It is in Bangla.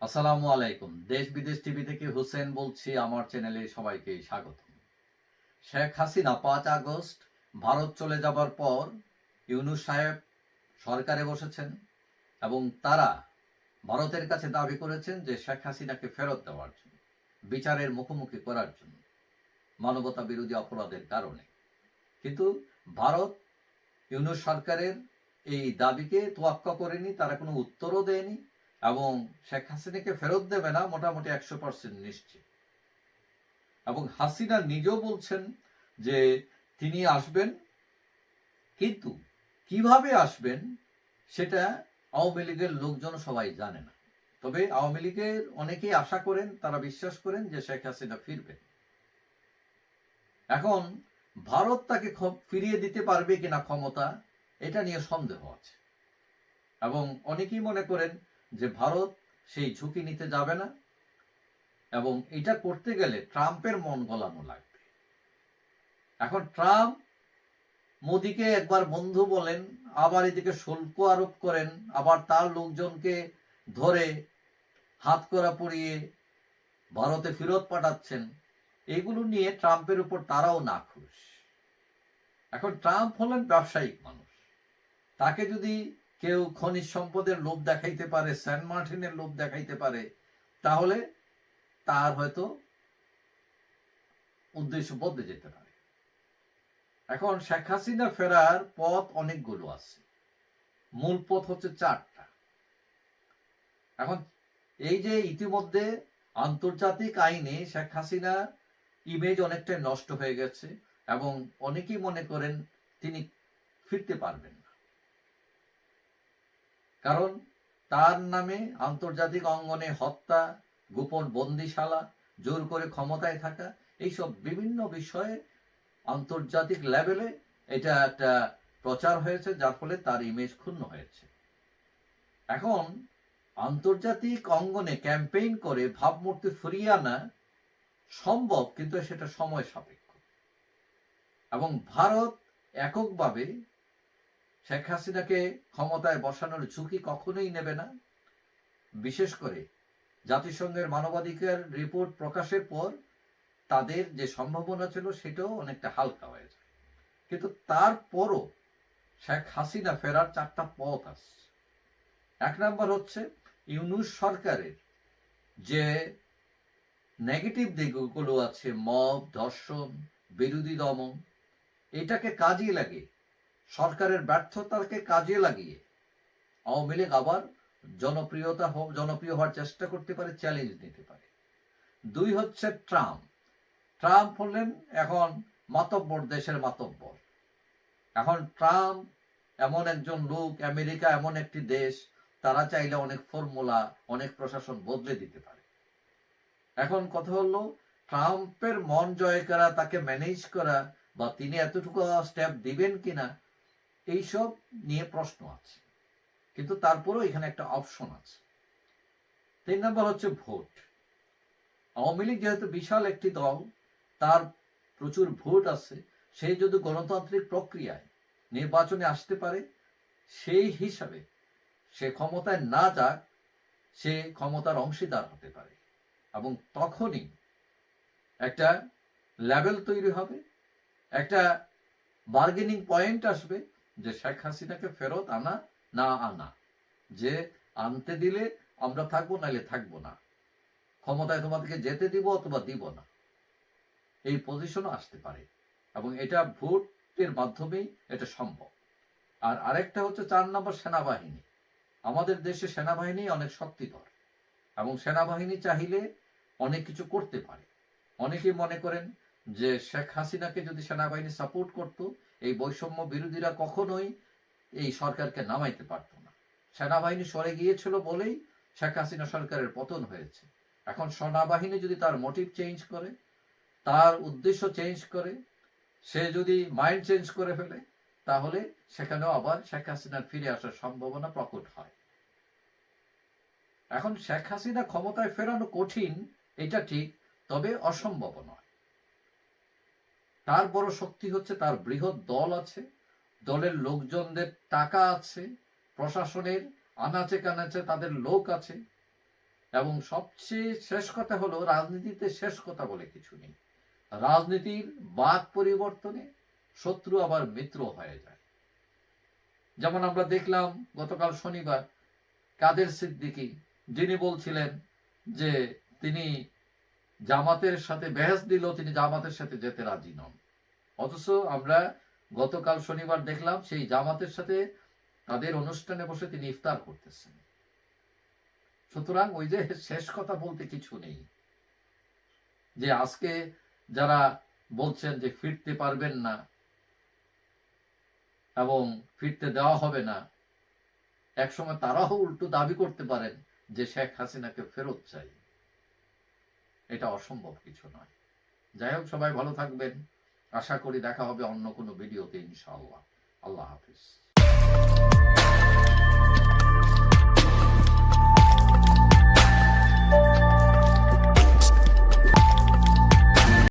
আসসালামু আলাইকুম। দেশ বিদেশ টিভি থেকে হুসেন বলছি। আমার চ্যানেলে সবাইকে স্বাগত। শেখ হাসিনা 5 আগস্ট ভারত চলে যাবার পর ইউনূস সাহেব সরকারে বসেছেন এবং তারা ভারতের কাছে দাবি করেছেন যে শেখ হাসিনাকে ফেরত দেওয়ার জন্য, বিচারের মুখোমুখি করার জন্য, মানবতা বিরোধী অপরাধের কারণে। কিন্তু ভারত ইউনূস সরকারের এই দাবিকে তোয়াক্কা করেনি, তারা কোনো উত্তরও দেয়নি এবং শেখ হাসিনাকে ফেরত দেবে না মোটামুটি 100% নিশ্চিত। এবং হাসিনা নিজেও বলছেন যে তিনি আসবেন, কিন্তু কিভাবে আসবেন সেটা আওয়ামী লীগের লোকজন সবাই জানে না। তবে আওয়ামী লীগের অনেকেই আশা করেন, তারা বিশ্বাস করেন যে শেখ হাসিনা ফিরবেন। এখন ভারত তাকে ফিরিয়ে দিতে পারবে কিনা ক্ষমতা, এটা নিয়ে সন্দেহ আছে এবং অনেকেই মনে করেন যে ভারত সেই ঝুঁকি নিতে যাবে না এবং এটা করতে গেলে ট্রাম্পের মন গলানো লাগবে। এখন ট্রাম্প মোদিকে একবার বন্ধু বলেন, আবার এদিকে শুল্ক আরোপ করেন, আবার তার লোকজনকে ধরে হাত করা পরিয়ে ভারতে ফেরত পাঠাচ্ছেন। এগুলো নিয়ে ট্রাম্পের উপর তারাও নাখুশ। এখন ট্রাম্প হলেন ব্যবসায়িক মানুষ, তাকে যদি কেউ খনিজ সম্পদের লোভ দেখাইতে পারে, সেন্ট মার্টিনের লোভ দেখাইতে পারে, তাহলে তার হয়তো উদ্দেশ্য বদলে যেতে পারে। এখন শেখ হাসিনা ফেরার পথ অনেকগুলো আছে, মূল পথ হচ্ছে 4টা। এখন এই যে ইতিমধ্যে আন্তর্জাতিক আইনে শেখ হাসিনা ইমেজ অনেকটাই নষ্ট হয়ে গেছে এবং অনেকেই মনে করেন তিনি ফিরতে পারবেন না, কারণ তার নামে আন্তর্জাতিক অঙ্গনে হত্যা, গোপন বন্দিশালা, জোর করে ক্ষমতায় থাকা, এইসব বিভিন্ন বিষয়ে আন্তর্জাতিক লেভেলে এটা একটা প্রচার হয়েছে, যার ফলে তার ইমেজ ক্ষুণ্ণ হয়েছে। এখন আন্তর্জাতিক অঙ্গনে ক্যাম্পেইন করে ভাবমূর্তি ফিরিয়ে আনা সম্ভব, কিন্তু সেটা সময় সাপেক্ষ এবং ভারত এককভাবে শেখ হাসিনাকে ক্ষমতায় বসানোর ঝুঁকি কখনোই নেবে না। বিশেষ করে জাতিসংঘের মানবাধিকার রিপোর্ট প্রকাশের পর তাদের যে সম্ভাবনা ছিল সেটাও অনেকটা হালকা হয়ে যায়। কিন্তু তারপরও শেখ হাসিনা ফেরার 4টা পথ আছে। 1 নম্বর হচ্ছে ইউনূস সরকারের যে নেগেটিভ দিকগুলো আছে, মব, ধর্ষণ, বিরোধী দমন, এটাকে কাজে লাগে, সরকারের ব্যর্থতাকে কাজে লাগিয়ে আওয়ামী লীগ আবার জনপ্রিয় হওয়ার চেষ্টা করতে পারে, চ্যালেঞ্জ নিতে পারে। 2 হচ্ছে ট্রাম্প। ট্রাম্প হলেন এখন মাতব্বর, দেশের মাতব্বর। এখন ট্রাম্প এমন একজন লোক, আমেরিকা এমন একটি দেশ, তারা চাইলে অনেক ফর্মুলা, অনেক প্রশাসন বদলে দিতে পারে। এখন কথা হলো ট্রাম্পের মন জয় করা, তাকে ম্যানেজ করা, বা তিনি এতটুকু স্টেপ দিবেন কিনা, এইসব নিয়ে প্রশ্ন আছে, কিন্তু তারপরেও এখানে একটা অপশন আছে। 3 নম্বর হচ্ছে ভোট। আওয়ামী লীগ যেহেতু বিশাল একটি দল, তার প্রচুর ভোট আছে, সে যদি গণতান্ত্রিক প্রক্রিয়ায় নির্বাচনে আসতে পারে, সেই হিসাবে সে ক্ষমতায় না যাক, সে ক্ষমতার অংশীদার হতে পারে এবং তখনই একটা লেভেল তৈরি হবে, একটা বার্গেনিং পয়েন্ট আসবে যে শেখ হাসিনাকে ফেরত আনা না আনা, যে আনতে দিলে আমরা থাকবো, নাইলে থাকবো না, ক্ষমতায় তোমাদেরকে যেতে দিব অথবা দিব না, এই পজিশনও আসতে পারে এবং এটা ভোটের মাধ্যমেই এটা সম্ভব। আর আরেকটা হচ্ছে 4 নম্বর সেনাবাহিনী। আমাদের দেশে সেনাবাহিনী অনেক শক্তিধর এবং সেনাবাহিনী চাইলে অনেক কিছু করতে পারে। অনেকেই মনে করেন যে শেখ হাসিনাকে যদি সেনাবাহিনী সাপোর্ট করত, এই বৈষম্য বিরোধীরা কখনোই এই সরকারকে নামাইতে পারত না। সেনাবাহিনী সরে গিয়েছিল বলেই শেখ হাসিনা সরকারের পতন হয়েছে। এখন সেনাবাহিনী যদি তার মোটিভ চেঞ্জ করে, তার উদ্দেশ্য চেঞ্জ করে, সে যদি মাইন্ড চেঞ্জ করে ফেলে, তাহলে সেখানেও আবার শেখ হাসিনার ফিরে আসার সম্ভাবনা প্রকট হয়। এখন শেখ হাসিনা ক্ষমতায় ফেরানো কঠিন, এটা ঠিক, তবে অসম্ভব নয়। তার বড় শক্তি হচ্ছে তার বৃহৎ দল আছে, দলের লোকজনদের টাকা আছে, প্রশাসনের আনাচে কানাচে তাদের লোক আছে এবং সবচেয়ে শেষ কথা হলো, রাজনীতিতে শেষ কথা বলে কিছু নেই। রাজনীতির বাক পরিবর্তনে শত্রু আবার মিত্র হয়ে যায়। যেমন আমরা দেখলাম গতকাল শনিবার কাদের সিদ্দিকী, যিনি বলছিলেন যে তিনি জামাতের সাথে বেহেস দিল, তিনি জামাতের সাথে যেতে রাজি নন। অথচ আমরা গতকাল শনিবার দেখলাম সেই জামাতের সাথে তাদের অনুষ্ঠানে বসে তিনি ইফতার করতেছেন। সুতরাং ওই যে শেষ কথা বলতে কিছু নেই, যে আজকে যারা বলছেন যে ফিরতে পারবেন না এবং ফিরতে দেওয়া হবে না, একসময় তারাও উল্টো দাবি করতে পারেন যে শেখ হাসিনাকে ফেরত চাই। এটা অসম্ভব কিছু নয়। যাই হোক, সবাই ভালো থাকবেন। আশা করি দেখা হবে অন্য কোনো ভিডিওতে ইনশাআল্লাহ। আল্লাহ হাফিজ।